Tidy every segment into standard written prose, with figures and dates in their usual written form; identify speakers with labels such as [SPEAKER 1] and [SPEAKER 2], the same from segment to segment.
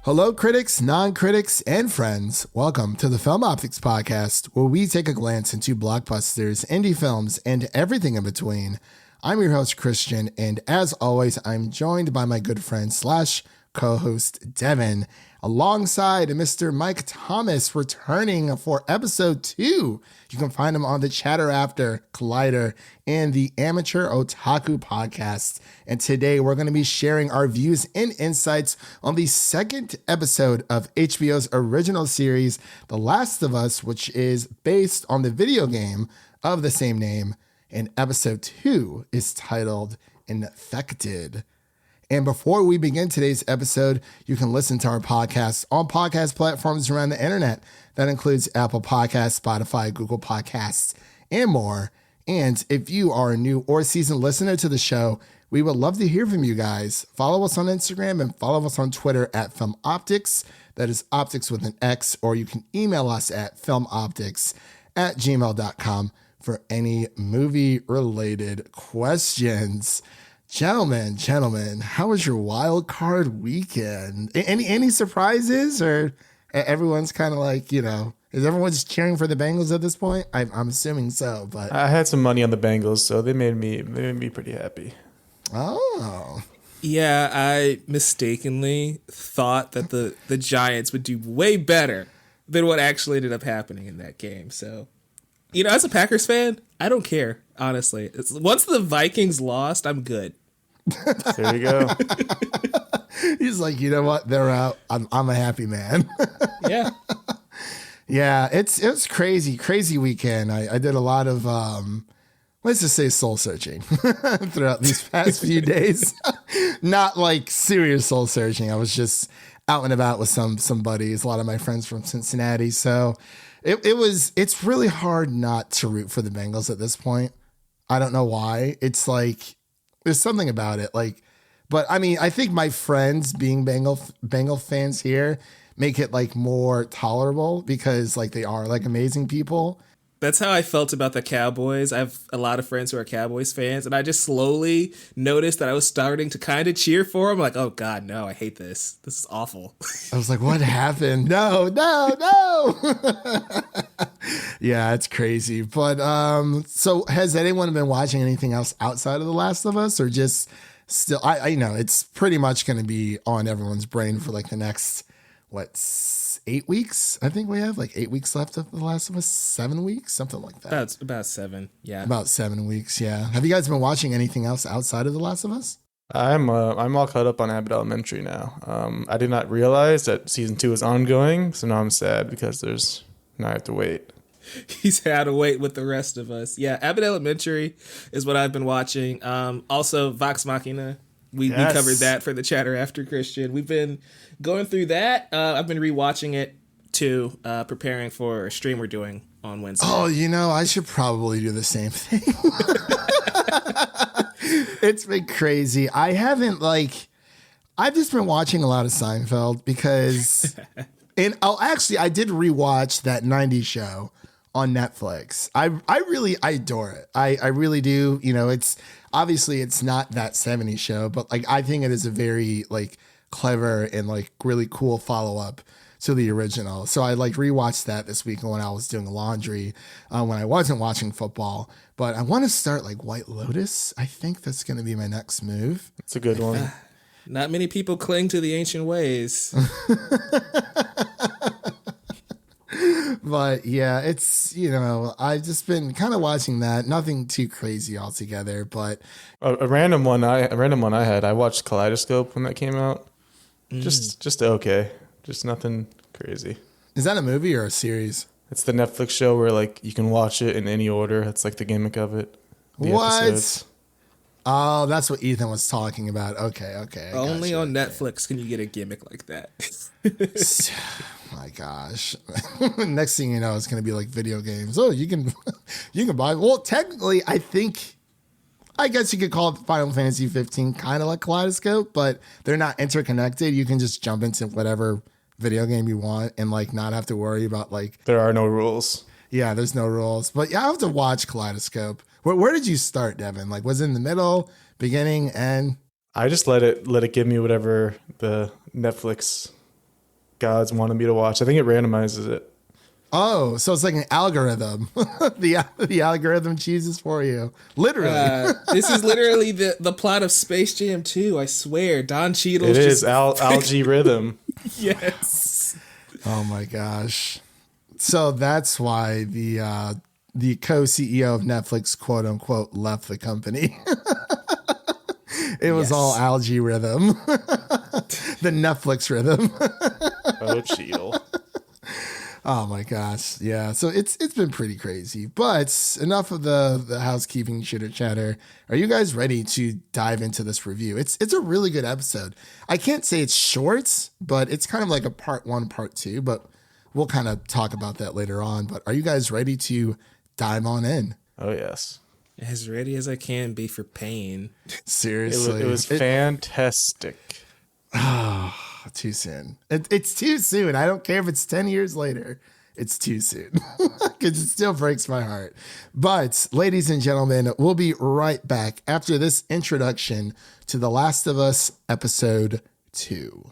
[SPEAKER 1] Hello, critics, non-critics, and friends. Welcome to the Film Optix podcast, where we take a glance into blockbusters, indie films, and everything in between. I'm your host, Christian, and as always, I'm joined by my good friend slash co-host, Devin, alongside Mr. Mike Thomas, returning for episode 2. You can find him on the Chatter After, Collider, and the Amateur Otaku podcast. And today we're going to be sharing our views and insights on the second episode of HBO's original series, The Last of Us, which is based on the video game of the same name. And episode 2 is titled Infected. And before we begin today's episode, you can listen to our podcast on podcast platforms around the internet. That includes Apple Podcasts, Spotify, Google Podcasts, and more. And if you are a new or seasoned listener to the show, we would love to hear from you guys. Follow us on Instagram and follow us on Twitter at Film Optix. That is Optix with an X, or you can email us at filmoptix@gmail.com for any movie-related questions. Gentlemen, how was your wild card weekend? Any surprises, or everyone's kind of like, you know, is everyone just cheering for the Bengals at this point? I'm assuming so, but
[SPEAKER 2] I had some money on the Bengals, so they made me pretty happy.
[SPEAKER 1] Oh.
[SPEAKER 3] Yeah, I mistakenly thought that the Giants would do way better than what actually ended up happening in that game. So, you know, as a Packers fan, I don't care, honestly. Once the Vikings lost, I'm good.
[SPEAKER 2] There you go.
[SPEAKER 1] He's like, you know what? They're out. I'm a happy man.
[SPEAKER 3] Yeah.
[SPEAKER 1] Yeah, it was crazy weekend. I did a lot of, let's just say soul searching throughout these past few days. Not like serious soul searching. I was just out and about with some buddies, a lot of my friends from Cincinnati. So it's really hard not to root for the Bengals at this point. I don't know why. It's like, there's something about it. Like, but I mean, I think my friends being Bengal fans here make it like more tolerable because like they are like amazing people.
[SPEAKER 3] That's how I felt about the Cowboys. I have a lot of friends who are Cowboys fans, and I just slowly noticed that I was starting to kind of cheer for them. Like, oh God, no, I hate this. This is awful.
[SPEAKER 1] I was like, what happened? No. Yeah, it's crazy. But so has anyone been watching anything else outside of The Last of Us, or just still? I know it's pretty much going to be on everyone's brain for like the next 8 weeks? I think we have like 8 weeks left of The Last of Us. 7 weeks, something like that.
[SPEAKER 3] About 7. Yeah,
[SPEAKER 1] about 7 weeks. Yeah. Have you guys been watching anything else outside of The Last of Us?
[SPEAKER 2] I'm all caught up on Abbott Elementary now. I did not realize that season 2 is ongoing, so now I'm sad because now I have to wait.
[SPEAKER 3] He's had to wait with the rest of us. Yeah, Abbott Elementary is what I've been watching. Also, Vox Machina. We covered that for the Chatter After, Christian. We've been going through that. I've been rewatching it too, preparing for a stream we're doing on Wednesday.
[SPEAKER 1] Oh, you know, I should probably do the same thing. It's been crazy. I've just been watching a lot of Seinfeld because, I did rewatch that 90s show on Netflix. I adore it. I really do. You know, it's not that 70s show, but like I think it is a very like clever and like really cool follow-up to the original. So I like rewatched that this week when I was doing laundry, when I wasn't watching football. But I want to start like White Lotus. I think that's going to be my next move.
[SPEAKER 2] It's a good one.
[SPEAKER 3] Not many people cling to the ancient ways.
[SPEAKER 1] But yeah, it's, you know, I've just been kind of watching that. Nothing too crazy altogether, but
[SPEAKER 2] a random one I had. I watched Kaleidoscope when that came out. Just okay. Just nothing crazy.
[SPEAKER 1] Is that a movie or a series?
[SPEAKER 2] It's the Netflix show where like you can watch it in any order. That's like the gimmick of it.
[SPEAKER 1] What?
[SPEAKER 2] Episodes.
[SPEAKER 1] Oh, that's what Ethan was talking about. Okay.
[SPEAKER 3] Only on Netflix can you get a gimmick like that.
[SPEAKER 1] My gosh. Next thing you know, it's going to be like video games. Oh, you can buy. Well, technically, I guess you could call it Final Fantasy 15 kind of like Kaleidoscope, but they're not interconnected. You can just jump into whatever video game you want and like not have to worry about like.
[SPEAKER 2] There are no rules.
[SPEAKER 1] Yeah, there's no rules. But yeah, I have to watch Kaleidoscope. Where did you start, Devin? Like, was it in the middle, beginning, end?
[SPEAKER 2] I just let it give me whatever the Netflix gods wanted me to watch. I think it randomizes it.
[SPEAKER 1] Oh, so it's like an algorithm. the algorithm chooses for you. Literally.
[SPEAKER 3] This is literally the plot of Space Jam 2, I swear. Don Cheadle's
[SPEAKER 2] It is algae rhythm.
[SPEAKER 3] Yes.
[SPEAKER 1] Oh my gosh. So that's why the co-CEO of Netflix, quote unquote, left the company. It was all algae rhythm. The Netflix rhythm.
[SPEAKER 2] Oh, Cheadle.
[SPEAKER 1] Oh my gosh. Yeah. So it's been pretty crazy. But enough of the housekeeping chitter chatter. Are you guys ready to dive into this review? It's a really good episode. I can't say it's short, but it's kind of like a part 1, part 2, but we'll kind of talk about that later on. But are you guys ready to dive on in?
[SPEAKER 2] Oh, yes.
[SPEAKER 3] As ready as I can be for pain.
[SPEAKER 1] Seriously.
[SPEAKER 2] It was fantastic.
[SPEAKER 1] Too soon. It's too soon. I don't care if it's 10 years later. It's too soon because it still breaks my heart. But ladies and gentlemen, we'll be right back after this introduction to The Last of Us episode 2.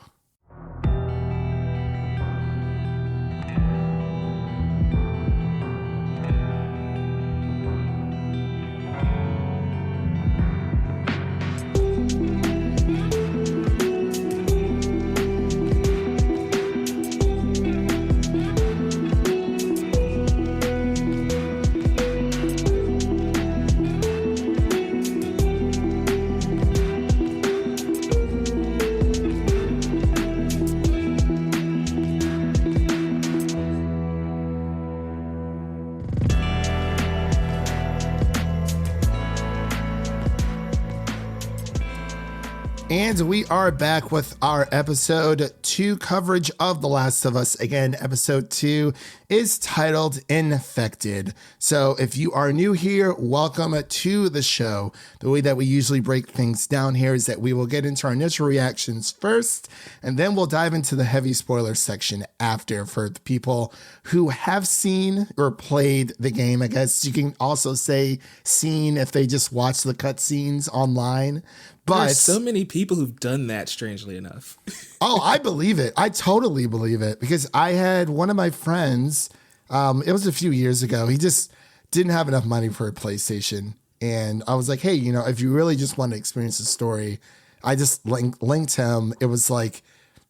[SPEAKER 1] And we are back with our episode 2 coverage of The Last of Us. Again, episode 2 is titled Infected. So if you are new here, welcome to the show. The way that we usually break things down here is that we will get into our initial reactions first, and then we'll dive into the heavy spoiler section after for the people who have seen or played the game. I guess you can also say seen if they just watch the cutscenes online. But
[SPEAKER 3] there's so many people who've done that, strangely enough.
[SPEAKER 1] Oh, I believe it. I totally believe it because I had one of my friends, it was a few years ago. He just didn't have enough money for a PlayStation. And I was like, hey, if you really just want to experience the story, I just linked him. It was like,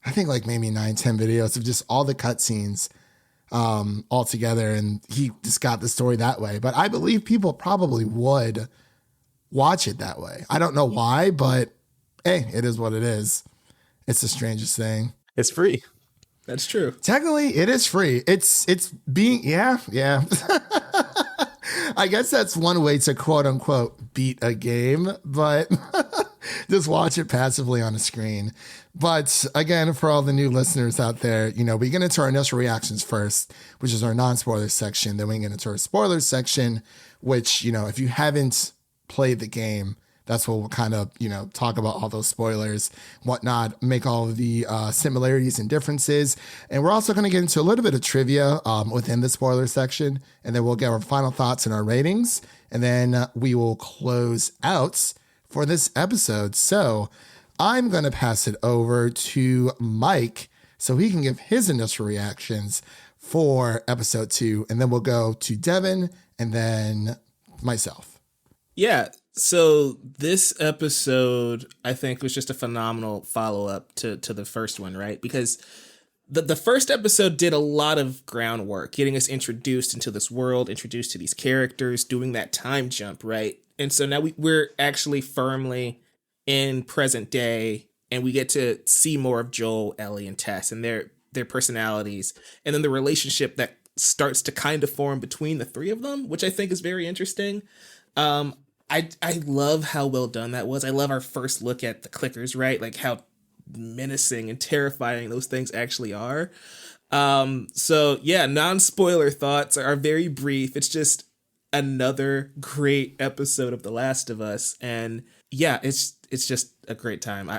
[SPEAKER 1] I think like maybe 9-10 videos of just all the cutscenes all together. And he just got the story that way. But I believe people probably would watch it that way. I don't know why, but hey, it is what it is. It's the strangest thing.
[SPEAKER 2] It's free.
[SPEAKER 3] That's true.
[SPEAKER 1] Technically, it is free. It's being, yeah. I guess that's one way to quote unquote beat a game, but just watch it passively on a screen. But again, for all the new listeners out there, we get into our initial reactions first, which is our non-spoiler section. Then we get into our spoiler section, which, if you haven't play the game, that's what we'll kind of talk about all those spoilers, whatnot, make all of the similarities and differences. And we're also going to get into a little bit of trivia within the spoiler section, and then we'll get our final thoughts and our ratings, and then we will close out for this episode. So I'm going to pass it over to Mike so he can give his initial reactions for episode 2, and then we'll go to Devin and then myself.
[SPEAKER 3] Yeah, so this episode, I think, was just a phenomenal follow-up to the first one, right? Because the first episode did a lot of groundwork, getting us introduced into this world, introduced to these characters, doing that time jump, right? And so now we're actually firmly in present day, and we get to see more of Joel, Ellie, and Tess, and their personalities, and then the relationship that starts to kind of form between the three of them, which I think is very interesting. I love how well done that was. I love our first look at the clickers, right? Like how menacing and terrifying those things actually are. So yeah, non-spoiler thoughts are very brief. It's just another great episode of The Last of Us. And yeah, it's just a great time.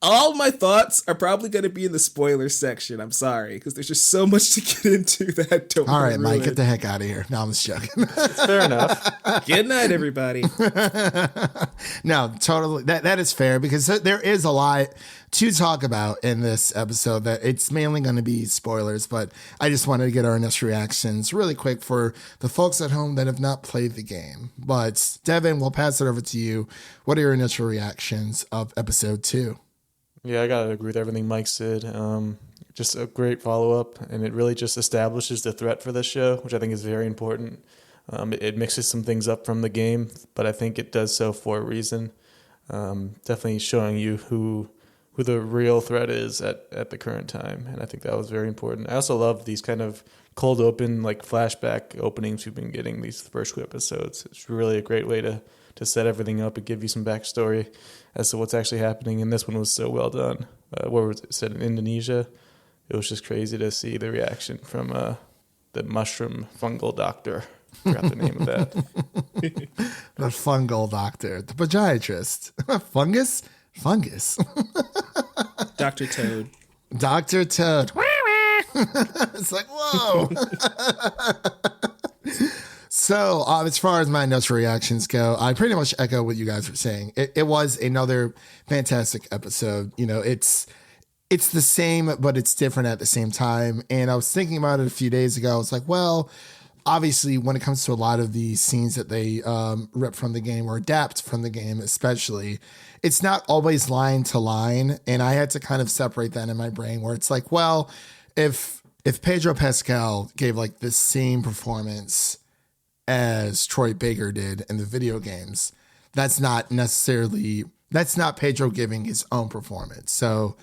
[SPEAKER 3] all my thoughts are probably going to be in the spoiler section. I'm sorry, because there's just so much to get into that I don't
[SPEAKER 1] All right,
[SPEAKER 3] ruin.
[SPEAKER 1] Mike, get the heck out of here. No, I'm just joking.
[SPEAKER 2] It's fair enough.
[SPEAKER 3] Good night, everybody.
[SPEAKER 1] No, totally. That is fair because there is a lot to talk about in this episode that it's mainly going to be spoilers, but I just wanted to get our initial reactions really quick for the folks at home that have not played the game. But Devin, we'll pass it over to you. What are your initial reactions of episode 2?
[SPEAKER 2] Yeah, I gotta agree with everything Mike said. Just a great follow-up, and it really just establishes the threat for this show, which I think is very important. It mixes some things up from the game, but I think it does so for a reason. Definitely showing you who the real threat is at the current time, and I think that was very important. I also love these kind of cold open, like flashback openings we've been getting these first few episodes. It's really a great way to set everything up and give you some backstory as to what's actually happening, and this one was so well done. Where was it set in Indonesia? It was just crazy to see the reaction from the mushroom fungal doctor. I forgot the name of that.
[SPEAKER 1] The fungal doctor, the podiatrist. Fungus.
[SPEAKER 3] Dr. Toad.
[SPEAKER 1] Dr. Toad. It's like, whoa. So, as far as my initial reactions go, I pretty much echo what you guys were saying. It was another fantastic episode. You know, it's the same, but it's different at the same time. And I was thinking about it a few days ago. I was like, well, obviously, when it comes to a lot of the scenes that they rip from the game or adapt from the game, especially, it's not always line to line. And I had to kind of separate that in my brain where it's like, well, if Pedro Pascal gave like the same performance as Troy Baker did in the video games, that's not Pedro giving his own performance. So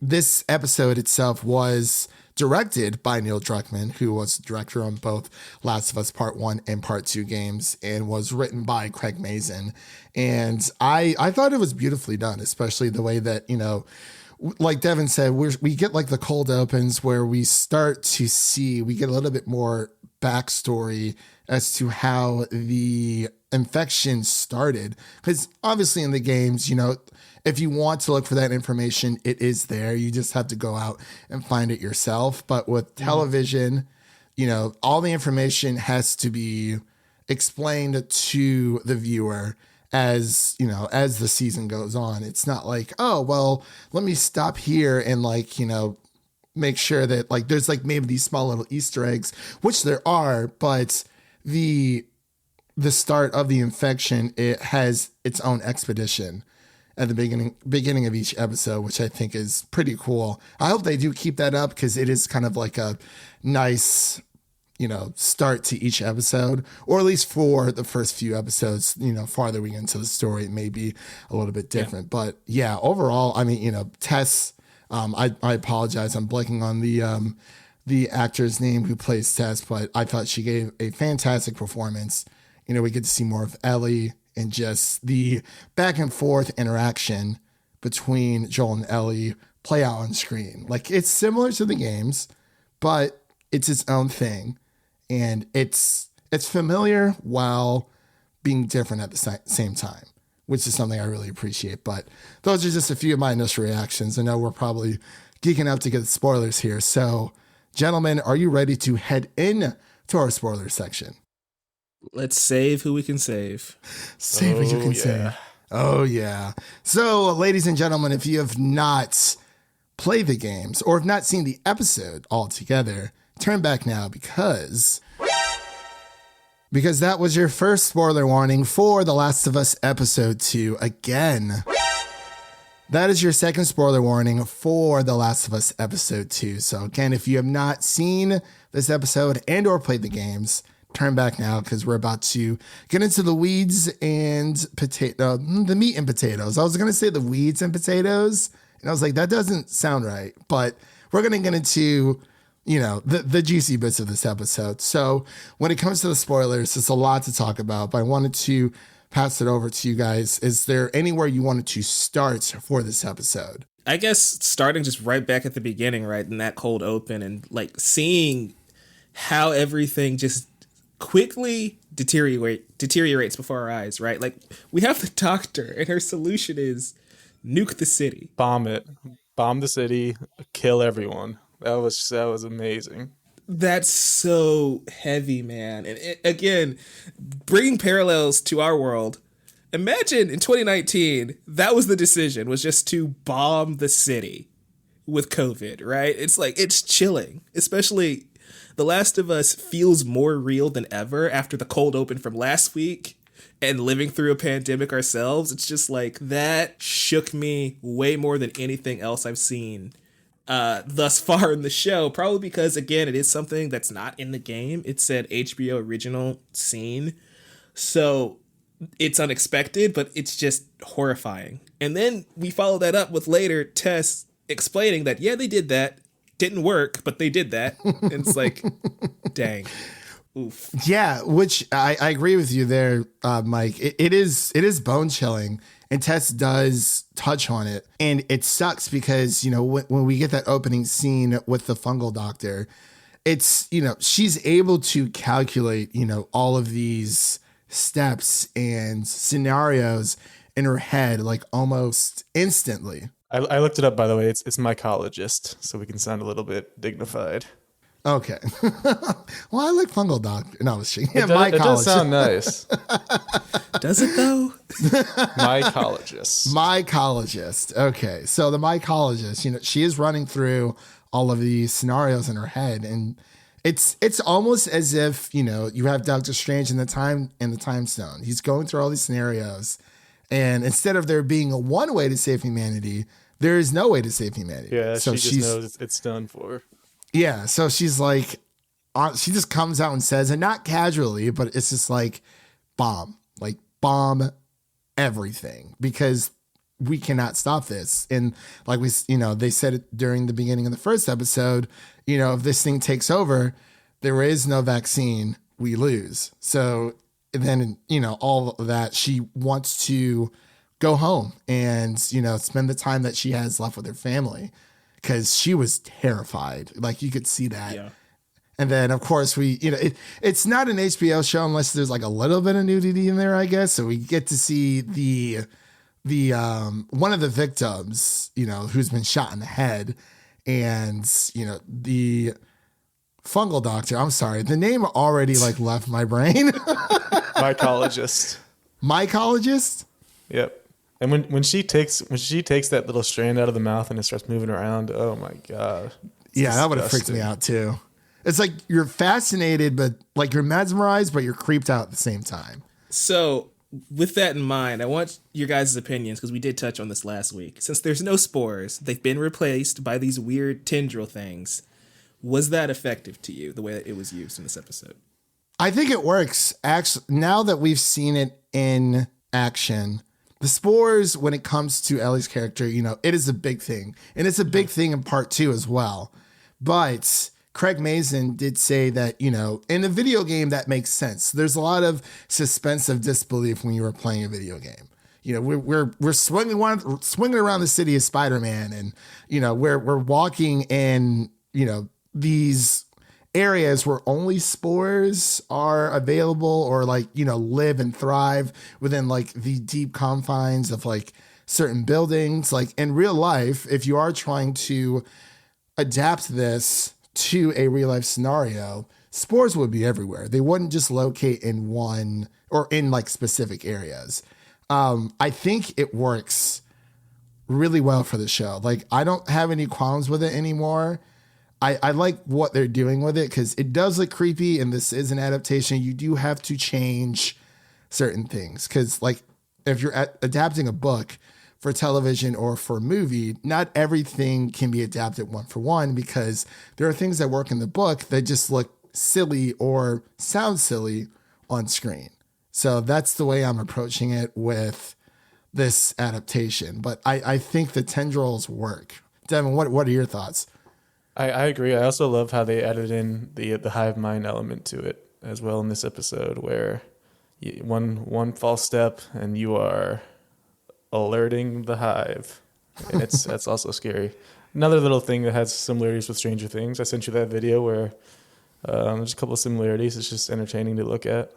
[SPEAKER 1] this episode itself was directed by Neil Druckman, who was the director on both Last of Us Part 1 and Part 2 games, and was written by Craig Mazin. And I thought it was beautifully done, especially the way that, you know, like Devin said, we get like the cold opens where we start to see, we get a little bit more backstory as to how the infection started. Because obviously in the games, you know, if you want to look for that information, it is there. You just have to go out and find it yourself. But with television, you know, all the information has to be explained to the viewer as, you know, as the season goes on. It's not like, oh, well, let me stop here and like, you know, make sure that like there's like maybe these small little Easter eggs, which there are, but the start of the infection, it has its own expedition at the beginning of each episode, which I think is pretty cool. I hope they do keep that up because it is kind of like a nice, you know, start to each episode, or at least for the first few episodes. You know, farther we get into the story, it may be a little bit different. Yeah. But yeah, overall, I mean, you know, Tess, I apologize, I'm blanking on the actor's name who plays Tess, but I thought she gave a fantastic performance. You know, we get to see more of Ellie and just the back and forth interaction between Joel and Ellie play out on screen. Like, it's similar to the games, but it's its own thing. And it's familiar while being different at the same time, which is something I really appreciate. But those are just a few of my initial reactions. I know we're probably geeking out to get the spoilers here. So, gentlemen, are you ready to head in to our spoiler section?
[SPEAKER 3] Let's save who we can save.
[SPEAKER 1] Save what you can save. Oh, yeah. So, ladies and gentlemen, if you have not played the games or have not seen the episode altogether, turn back now because that was your first spoiler warning for The Last of Us Episode 2. Again, that is your second spoiler warning for The Last of Us Episode 2. So, again, if you have not seen this episode and or played the games, turn back now because we're about to get into the weeds and the meat and potatoes. I was going to say the weeds and potatoes, and I was like, that doesn't sound right. But we're going to get into, you know, the juicy bits of this episode. So when it comes to the spoilers, it's a lot to talk about, but I wanted to pass it over to you guys. Is there anywhere you wanted to start for this episode?
[SPEAKER 3] I guess starting just right back at the beginning, right, in that cold open and like seeing how everything just quickly deteriorates before our eyes, right? Like, we have the doctor and her solution is nuke the city.
[SPEAKER 2] Bomb it. Bomb the city. Kill everyone. That was amazing.
[SPEAKER 3] That's so heavy, man. And again, bringing parallels to our world. Imagine in 2019, that was the decision, was just to bomb the city with COVID, right? It's like, it's chilling. Especially The Last of Us feels more real than ever after the cold open from last week and living through a pandemic ourselves. It's just like, that shook me way more than anything else I've seen thus far in the show, probably because, again, it is something that's not in the game. It's an HBO original scene, so it's unexpected, but it's just horrifying. And then we follow that up with later Tess explaining that, yeah, they did that, didn't work, but they did that. And it's like, dang. Oof.
[SPEAKER 1] Yeah, which I agree with you there, Mike. It is bone chilling, and Tess does touch on it, and it sucks because, you know, when we get that opening scene with the fungal doctor, it's, you know, she's able to calculate, you know, all of these steps and scenarios in her head like almost instantly.
[SPEAKER 2] I looked it up, by the way. It's mycologist, so we can sound a little bit dignified.
[SPEAKER 1] Okay. Well, I like fungal doctor. No, I was kidding.
[SPEAKER 2] It does sound nice.
[SPEAKER 3] Does it though?
[SPEAKER 2] Mycologist.
[SPEAKER 1] Mycologist. Okay. So the mycologist, you know, she is running through all of these scenarios in her head, and it's almost as if, you know, you have Doctor Strange in the time stone. He's going through all these scenarios, and instead of there being a one way to save humanity, there is no way to save humanity.
[SPEAKER 2] Yeah,
[SPEAKER 1] so
[SPEAKER 2] she just knows it's done for her.
[SPEAKER 1] Yeah, so she's like, she just comes out and says, and not casually, but it's just like, bomb everything, because we cannot stop this. And like we, you know, they said it during the beginning of the first episode, you know, if this thing takes over, there is no vaccine, we lose. So then, you know, all of that, she wants to go home and, you know, spend the time that she has left with her family, because she was terrified. Like, you could see that. Yeah. And then, of course, we, you know, it's not an HBO show unless there's like a little bit of nudity in there, I guess. So we get to see the one of the victims, you know, who's been shot in the head, and, you know, the fungal doctor. I'm sorry, the name already like left my brain.
[SPEAKER 2] Mycologist.
[SPEAKER 1] Mycologist.
[SPEAKER 2] Yep. And when she takes that little strand out of the mouth and it starts moving around, oh my God.
[SPEAKER 1] Yeah, that would have freaked me out too. It's like you're fascinated, but like you're mesmerized, but you're creeped out at the same time.
[SPEAKER 3] So with that in mind, I want your guys' opinions, because we did touch on this last week. Since there's no spores, they've been replaced by these weird tendril things. Was that effective to you, the way that it was used in this episode?
[SPEAKER 1] I think it works. Actually, now that we've seen it in action, the spores, when it comes to Ellie's character, you know, it is a big thing. And it's a big thing in part 2 as well. But Craig Mazin did say that, you know, in a video game, that makes sense. There's a lot of suspense of disbelief when you are playing a video game. You know, we're swinging around the city as Spider-Man, and, you know, we're walking in, you know, these areas where only spores are available, or like, you know, live and thrive within like the deep confines of like certain buildings. Like in real life, if you are trying to adapt this to a real life scenario, spores would be everywhere. They wouldn't just locate in one or in like specific areas. I think it works really well for the show. Like, I don't have any qualms with it anymore. I like what they're doing with it, because it does look creepy, and this is an adaptation. You do have to change certain things, because like if you're adapting a book for television or for a movie, not everything can be adapted one for one, because there are things that work in the book that just look silly or sound silly on screen. So that's the way I'm approaching it with this adaptation. But I think the tendrils work. Devin, what are your thoughts?
[SPEAKER 2] I agree. I also love how they added in the hive mind element to it as well in this episode, where one false step and you are alerting the hive, and that's also scary. Another little thing that has similarities with Stranger Things. I sent you that video where there's a couple of similarities. It's just entertaining to look at.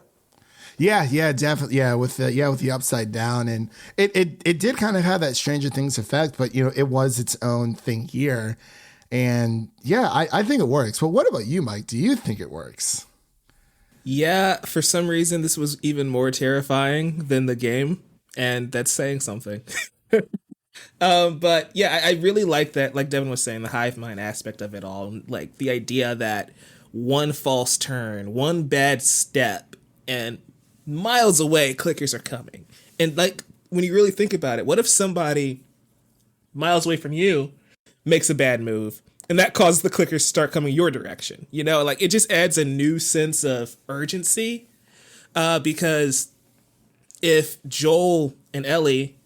[SPEAKER 1] Yeah, definitely. Yeah, with the upside down, and it did kind of have that Stranger Things effect, but it was its own thing here, and yeah, I think it works. But what about you, Mike? Do you think it works?
[SPEAKER 3] Yeah, for some reason, this was even more terrifying than the game, and that's saying something. But yeah, I really like that, like Devin was saying, the hive mind aspect of it all. Like the idea that one false turn, one bad step, and miles away, clickers are coming. And like, when you really think about it, what if somebody miles away from you makes a bad move, and that causes the clickers to start coming your direction? Like it just adds a new sense of urgency, because if Joel and Ellie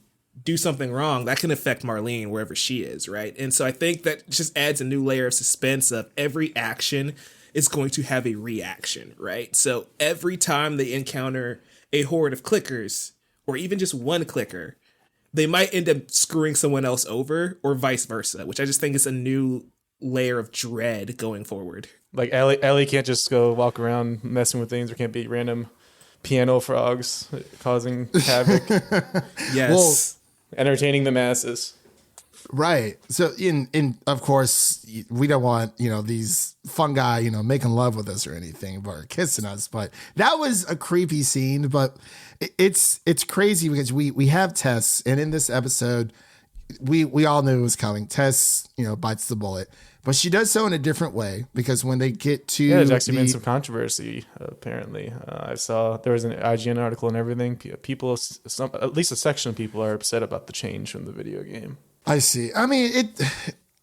[SPEAKER 3] do something wrong, that can affect Marlene wherever she is, right? And so I think that just adds a new layer of suspense of every action is going to have a reaction, right? So every time they encounter a horde of clickers, or even just one clicker, they might end up screwing someone else over, or vice versa, which I just think is a new layer of dread going forward.
[SPEAKER 2] Like Ellie can't just go walk around messing with things. There can't be random piano frogs causing havoc.
[SPEAKER 3] Yes.
[SPEAKER 1] Well,
[SPEAKER 2] entertaining the masses.
[SPEAKER 1] Right. So in of course we don't want, these fungi, making love with us or anything, or kissing us, but that was a creepy scene. But it's crazy because we have Tess, and in this episode we all knew it was coming. Tess, bites the bullet, but she does so in a different way, because when they get to
[SPEAKER 2] there's actually been some controversy. Apparently, I saw there was an IGN article and everything. People, at least a section of people, are upset about the change from the video game.
[SPEAKER 1] I see. I mean,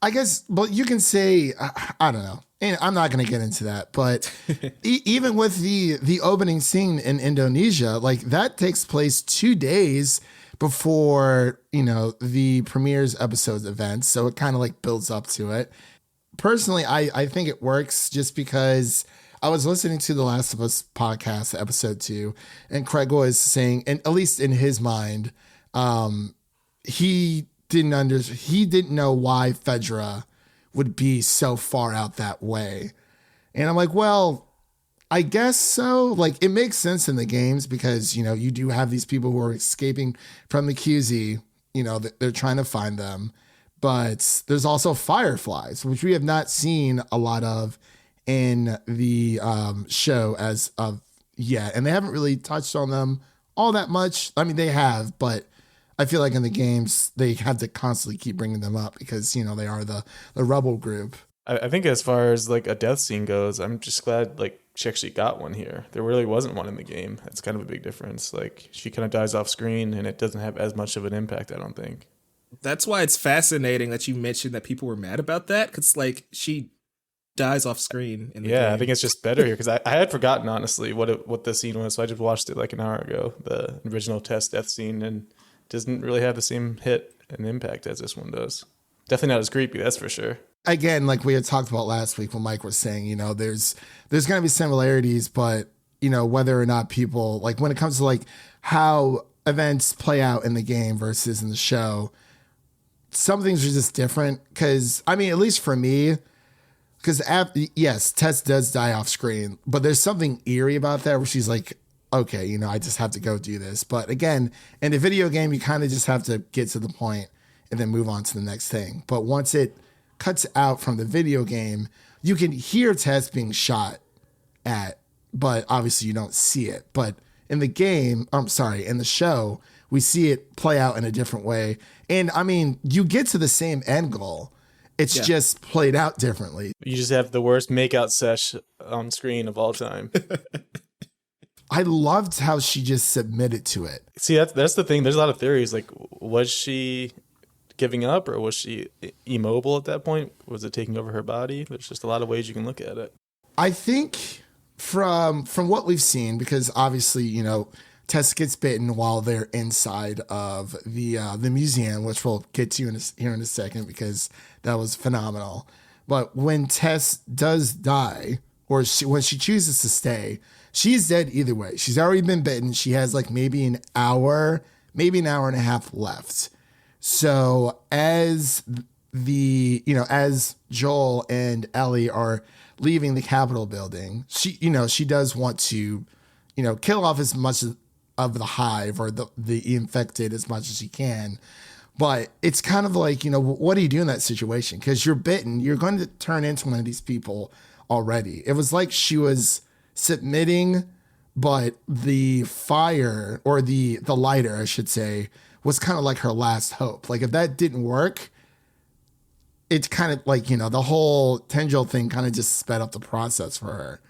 [SPEAKER 1] I guess, but you can say, I don't know. And I'm not going to get into that, but even with the opening scene in Indonesia, like that takes place 2 days before, the premieres episode's events. So it kind of like builds up to it. Personally, I think it works just because I was listening to the Last of Us podcast, episode 2, and Craig was saying, and at least in his mind, he didn't know why Fedra would be so far out that way. And I'm like, well, I guess so. Like, it makes sense in the games because, you do have these people who are escaping from the QZ, they're trying to find them. But there's also fireflies, which we have not seen a lot of in the show as of yet. And they haven't really touched on them all that much. I mean, they have, but I feel like in the games, they have to constantly keep bringing them up because, they are the rebel group.
[SPEAKER 2] I think as far as like a death scene goes, I'm just glad like she actually got one here. There really wasn't one in the game. That's kind of a big difference. Like she kind of dies off screen and it doesn't have as much of an impact, I don't think.
[SPEAKER 3] That's why it's fascinating that you mentioned that people were mad about that, because like she dies off screen in the game.
[SPEAKER 2] I think it's just better here because I had forgotten honestly what the scene was, so I just watched it like an hour ago, the original Tess death scene, and it doesn't really have the same hit and impact as this one does. Definitely not as creepy, that's for sure.
[SPEAKER 1] Again, like we had talked about last week when Mike was saying, there's going to be similarities, but whether or not people, like when it comes to like how events play out in the game versus in the show, some things are just different. Because I mean, at least for me, because yes, Tess does die off screen, but there's something eerie about that where she's like, okay, I just have to go do this. But again, in a video game, you kind of just have to get to the point and then move on to the next thing. But once it cuts out from the video game, you can hear Tess being shot at, but obviously you don't see it. But in the game, in the show, we see it play out in a different way. And I mean, you get to the same end goal. It's just played out differently.
[SPEAKER 2] You just have the worst makeout sesh on screen of all time.
[SPEAKER 1] I loved how she just submitted to it.
[SPEAKER 2] See, that's the thing. There's a lot of theories. Like, was she giving up or was she immobile at that point? Was it taking over her body? There's just a lot of ways you can look at it.
[SPEAKER 1] I think from what we've seen, because obviously, Tess gets bitten while they're inside of the museum, which we'll get to here in a second because that was phenomenal. But when Tess does die, or when she chooses to stay, she's dead either way. She's already been bitten. She has like maybe an hour and a half left. So as as Joel and Ellie are leaving the Capitol building, she does want to, kill off as much of the hive or the infected as much as you can. But it's kind of like, what do you do in that situation? Because you're bitten, you're going to turn into one of these people already. It was like she was submitting, but the fire, or the lighter, I should say, was kind of like her last hope. Like if that didn't work, it's kind of like, the whole tendril thing kind of just sped up the process for her.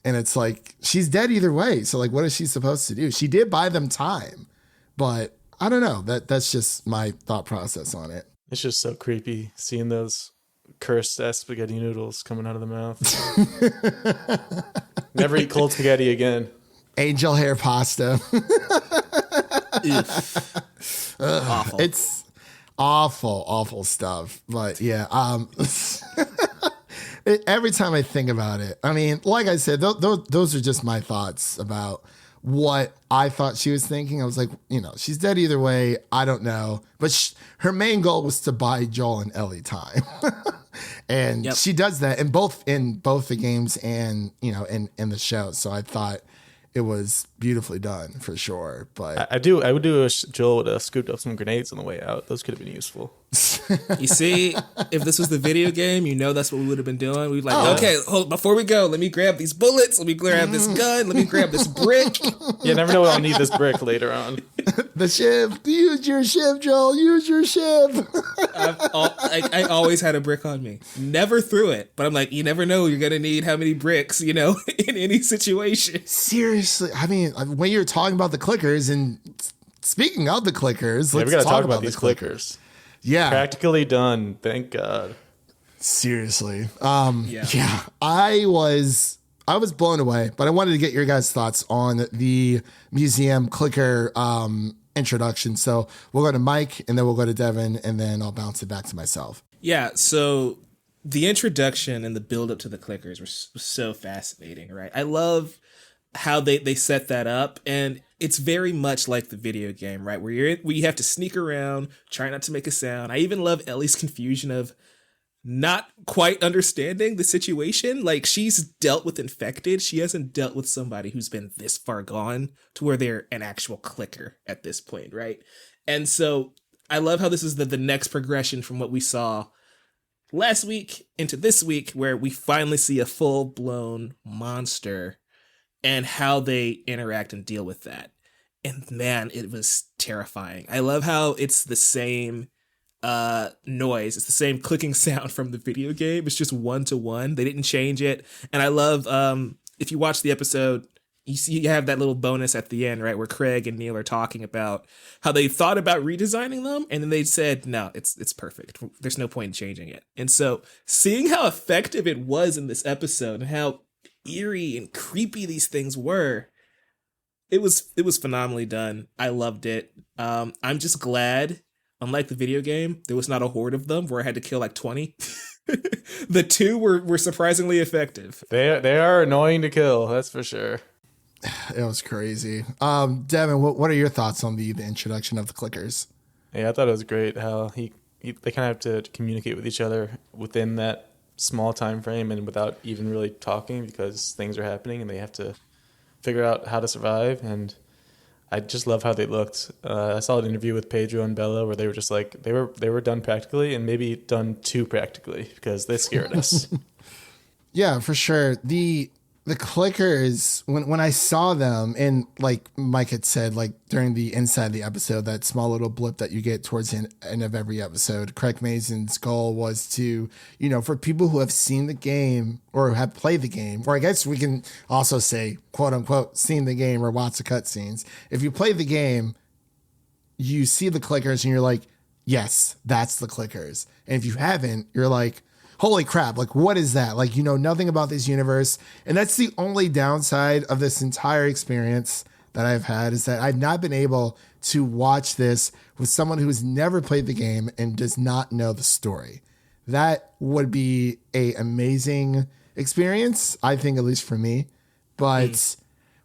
[SPEAKER 1] And it's like, she's dead either way. So like, what is she supposed to do? She did buy them time, but I don't know. That's just my thought process on it.
[SPEAKER 2] It's just so creepy seeing those cursed ass spaghetti noodles coming out of the mouth. Never eat cold spaghetti again.
[SPEAKER 1] Angel hair pasta.
[SPEAKER 3] Awful.
[SPEAKER 1] It's awful stuff. But yeah, every time I think about it, I mean, like I said, those are just my thoughts about what I thought she was thinking. I was like, she's dead either way. I don't know. But her main goal was to buy Joel and Ellie time. And she does that in both the games and, in the show. So I thought it was beautifully done for sure. But
[SPEAKER 2] I would do a Joel would have scooped up some grenades on the way out. Those could have been useful.
[SPEAKER 3] You see, if this was the video game, that's what we would have been doing. We'd okay, hold, before we go, let me grab these bullets, let me grab this gun, let me grab this brick.
[SPEAKER 2] You never know when I'll need this brick later on.
[SPEAKER 1] The ship. Use your ship, Joel. Use your ship.
[SPEAKER 3] I always had a brick on me. Never threw it, but I'm like, you never know you're going to need how many bricks, in any situation.
[SPEAKER 1] Seriously. I mean, when you're talking about the clickers, and speaking of the clickers,
[SPEAKER 2] we
[SPEAKER 1] let's
[SPEAKER 2] got to talk
[SPEAKER 1] about
[SPEAKER 2] these clickers.
[SPEAKER 1] Yeah.
[SPEAKER 2] Practically done. Thank God.
[SPEAKER 1] Seriously. Yeah. I was blown away, but I wanted to get your guys' thoughts on the museum clicker introduction. So we'll go to Mike, and then we'll go to Devin, and then I'll bounce it back to myself.
[SPEAKER 3] Yeah. So the introduction and the build up to the clickers was so fascinating, right? I love how they set that up, and it's very much like the video game, right? Where you have to sneak around, try not to make a sound. I even love Ellie's confusion of not quite understanding the situation. Like, she's dealt with infected. She hasn't dealt with somebody who's been this far gone to where they're an actual clicker at this point, right? And so I love how this is the next progression from what we saw last week into this week, where we finally see a full-blown monster and how they interact and deal with that. And man, it was terrifying. I love how it's the same noise. It's the same clicking sound from the video game. It's just 1-to-1. They didn't change it. And I love, if you watch the episode, you have that little bonus at the end, right, where Craig and Neil are talking about how they thought about redesigning them, and then they said, no, it's perfect. There's no point in changing it. And so seeing how effective it was in this episode and how eerie and creepy these things were, it was phenomenally done. I loved it. I'm just glad, unlike the video game, there was not a horde of them where I had to kill like 20. The two were surprisingly effective.
[SPEAKER 2] They are annoying to kill, that's for sure.
[SPEAKER 1] It was crazy. Devin, what are your thoughts on the introduction of the clickers?
[SPEAKER 2] Yeah, I thought it was great how they kind of have to communicate with each other within that small time frame and without even really talking, because things are happening and they have to figure out how to survive. And I just love how they looked. I saw an interview with Pedro and Bella where they were just like, they were done practically, and maybe done too practically, because they scared us.
[SPEAKER 1] Yeah, for sure. The clickers, when I saw them, and like Mike had said, like during the inside of the episode, that small little blip that you get towards the end of every episode, Craig Mazin's goal was to, for people who have seen the game or have played the game, or I guess we can also say, quote unquote, seen the game or watched the cutscenes. If you play the game, you see the clickers and you're like, yes, that's the clickers. And if you haven't, you're like, holy crap, like, what is that? Like, nothing about this universe. And that's the only downside of this entire experience that I've had, is that I've not been able to watch this with someone who's never played the game and does not know the story. That would be a amazing experience, I think, at least for me. But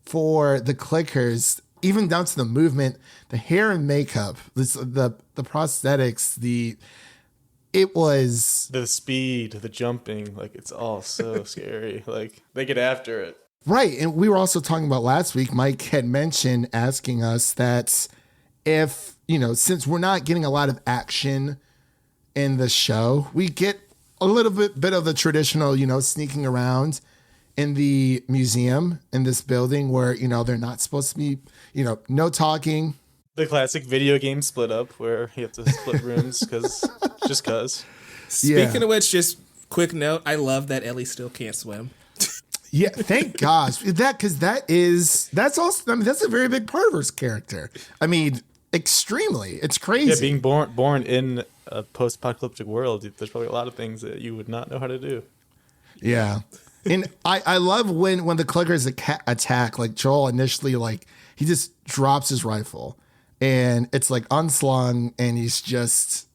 [SPEAKER 1] for the clickers, even down to the movement, the hair and makeup, the prosthetics, it was
[SPEAKER 2] the speed, the jumping, like, it's all so scary. Like, they get after it.
[SPEAKER 1] Right. And we were also talking about last week, Mike had mentioned asking us that if, since we're not getting a lot of action in the show, we get a little bit of the traditional, sneaking around in the museum in this building where, they're not supposed to be, no talking.
[SPEAKER 2] The classic video game split up where you have to split rooms because.
[SPEAKER 3] Speaking of which, just quick note, I love that Ellie still can't swim.
[SPEAKER 1] Yeah, thank gosh. That's also, that's a very big part of her character. I mean, extremely. It's crazy.
[SPEAKER 2] Yeah, being born in a post-apocalyptic world, there's probably a lot of things that you would not know how to do.
[SPEAKER 1] Yeah. And I love when the clickers attack, like Joel initially, like he just drops his rifle and it's like unslung and he's just,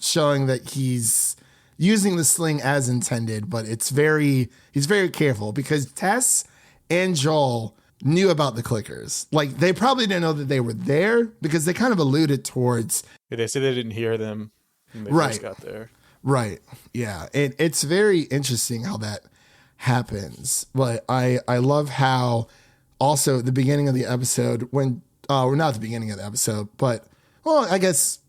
[SPEAKER 1] showing that he's using the sling as intended, but he's very careful because Tess and Joel knew about the clickers. Like they probably didn't know that they were there because they kind of alluded towards.
[SPEAKER 2] Yeah, they said they didn't hear them when they first got there.
[SPEAKER 1] Right. Yeah. And it's very interesting how that happens. But I love how also at the beginning of the episode when, or not the beginning of the episode, but I guess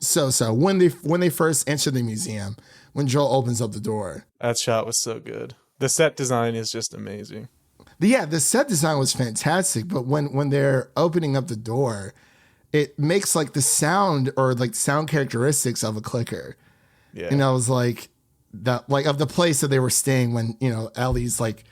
[SPEAKER 1] so when they first enter the museum, when Joel opens up the door.
[SPEAKER 2] That shot was so good. The set design is just amazing.
[SPEAKER 1] The set design was fantastic, but when they're opening up the door, it makes like the sound or like sound characteristics of a clicker. Yeah. And I was like that, like of the place that they were staying when, Ellie's like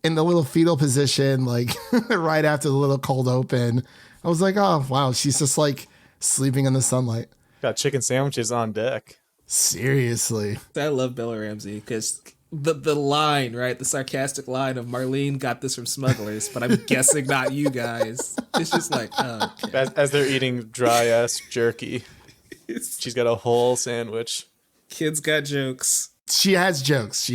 [SPEAKER 1] in the little fetal position, like right after the little cold open. I was like, oh wow, she's just like sleeping in the sunlight.
[SPEAKER 2] Got chicken sandwiches on deck.
[SPEAKER 1] Seriously.
[SPEAKER 3] I love Bella Ramsey because the line, right? The sarcastic line of Marlene got this from smugglers, but I'm guessing not you guys. It's just like, oh, okay.
[SPEAKER 2] As they're eating dry ass jerky, she's got a whole sandwich.
[SPEAKER 3] Kids got jokes.
[SPEAKER 1] She has jokes.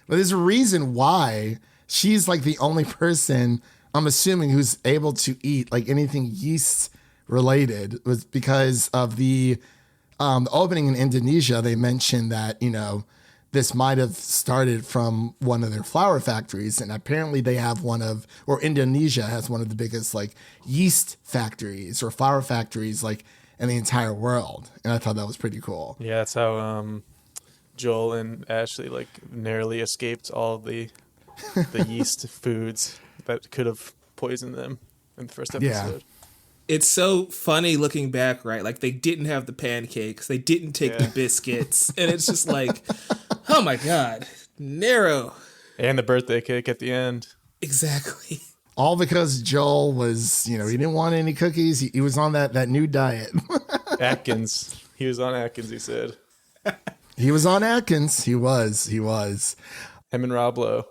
[SPEAKER 1] But there's a reason why she's like the only person, I'm assuming, who's able to eat like anything yeast related, was because of the opening in Indonesia. They mentioned that, this might have started from one of their flour factories. And apparently they have Indonesia has one of the biggest like yeast factories or flour factories like in the entire world. And I thought that was pretty cool.
[SPEAKER 2] Yeah, that's how Joel and Ashley like narrowly escaped all the yeast foods that could have poisoned them in the first episode. Yeah.
[SPEAKER 3] It's so funny looking back, right? Like they didn't have the pancakes, they didn't take the biscuits, and it's just like, oh my God, narrow.
[SPEAKER 2] And the birthday cake at the end.
[SPEAKER 3] Exactly.
[SPEAKER 1] All because Joel was, he didn't want any cookies. He was on that new diet.
[SPEAKER 2] Atkins. He was on Atkins, he said.
[SPEAKER 1] He was on Atkins. He was.
[SPEAKER 2] Him and Rob Lowe.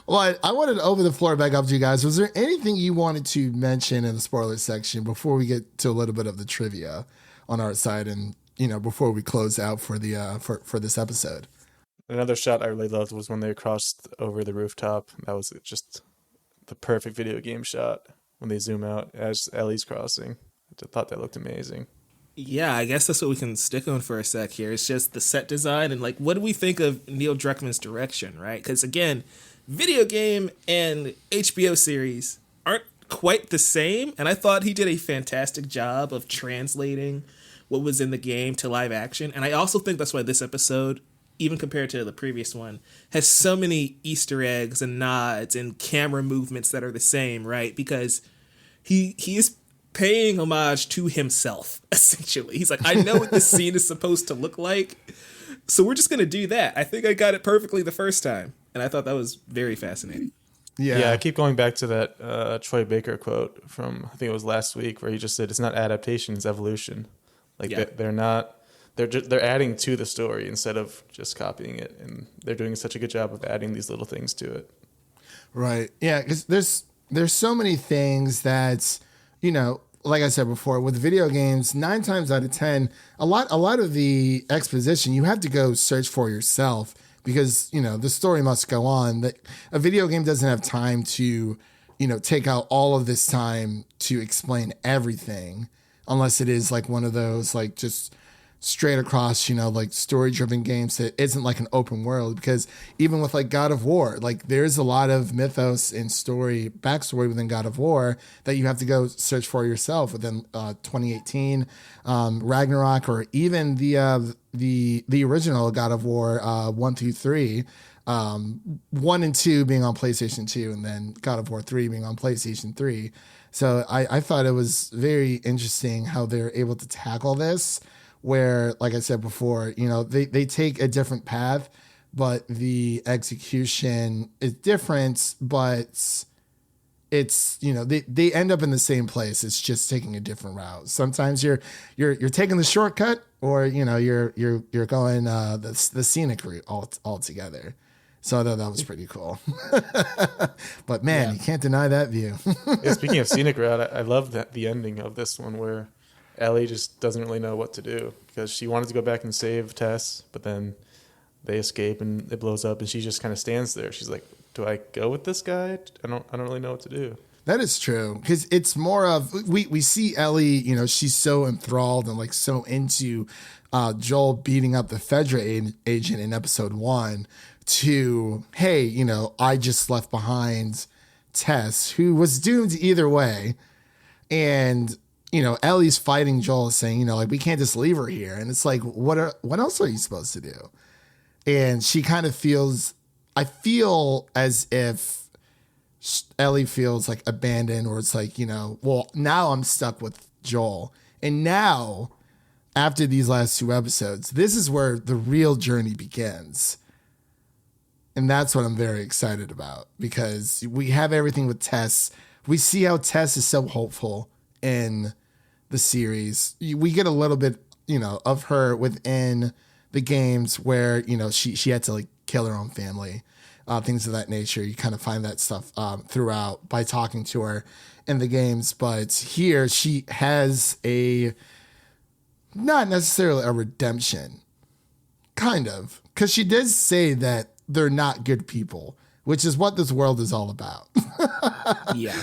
[SPEAKER 1] Well, I wanted to open the floor back up to you guys. Was there anything you wanted to mention in the spoiler section before we get to a little bit of the trivia on our side and, before we close out for the for this episode?
[SPEAKER 2] Another shot I really loved was when they crossed over the rooftop. That was just the perfect video game shot when they zoom out as Ellie's crossing. I thought that looked amazing.
[SPEAKER 3] Yeah, I guess that's what we can stick on for a sec here. It's just the set design and like, what do we think of Neil Druckman's direction, right? Because again, video game and HBO series aren't quite the same, and I thought he did a fantastic job of translating what was in the game to live action. And I also think that's why this episode, even compared to the previous one, has so many Easter eggs and nods and camera movements that are the same, right? Because he is paying homage to himself, essentially. He's like, I know what this scene is supposed to look like, so we're just going to do that. I think I got it perfectly the first time. And I thought that was very fascinating.
[SPEAKER 2] Yeah, I keep going back to that Troy Baker quote from, I think it was last week, where he just said, it's not adaptation, it's evolution. Like they're adding to the story instead of just copying it. And they're doing such a good job of adding these little things to it.
[SPEAKER 1] Right. Yeah, because there's so many things that, like I said before, with video games, 9 times out of 10, a lot of the exposition you have to go search for yourself. Because, the story must go on. That a video game doesn't have time to, take out all of this time to explain everything, unless it is like one of those like just straight across, like story driven games that isn't like an open world, because even with like God of War, like there's a lot of mythos and backstory within God of War that you have to go search for yourself within 2018 Ragnarok, or even the original God of War 1 through 3, 1 and 2 being on PlayStation 2, and then God of War 3 being on PlayStation 3. So I thought it was very interesting how they're able to tackle this, where, like I said before, they take a different path, but the execution is different, but it's, they end up in the same place. It's just taking a different route. Sometimes you're taking the shortcut, or, you're going the scenic route altogether. So I thought that was pretty cool. But man, you can't deny that view.
[SPEAKER 2] Yeah, speaking of scenic route, I love the ending of this one where Ellie just doesn't really know what to do, because she wanted to go back and save Tess, but then they escape and it blows up, and she just kind of stands there. She's like, do I go with this guy? I don't really know what to do.
[SPEAKER 1] That is true, because it's more of, we see Ellie, she's so enthralled and like so into Joel beating up the Fedra agent in episode 1, to, hey, I just left behind Tess, who was doomed either way. And, Ellie's fighting Joel, saying, like, we can't just leave her here. And it's like, what else are you supposed to do? And she kind of I feel as if Ellie feels like abandoned, or it's like, well, now I'm stuck with Joel. And now, after these last 2 episodes, this is where the real journey begins. And that's what I'm very excited about, because we have everything with Tess. We see how Tess is so hopeful in the series. We get a little bit, of her within the games where, she had to like kill her own family, things of that nature. You kind of find that stuff throughout by talking to her in the games. But here she has not necessarily a redemption, kind of, because she did say that they're not good people, which is what this world is all about.
[SPEAKER 3] Yeah.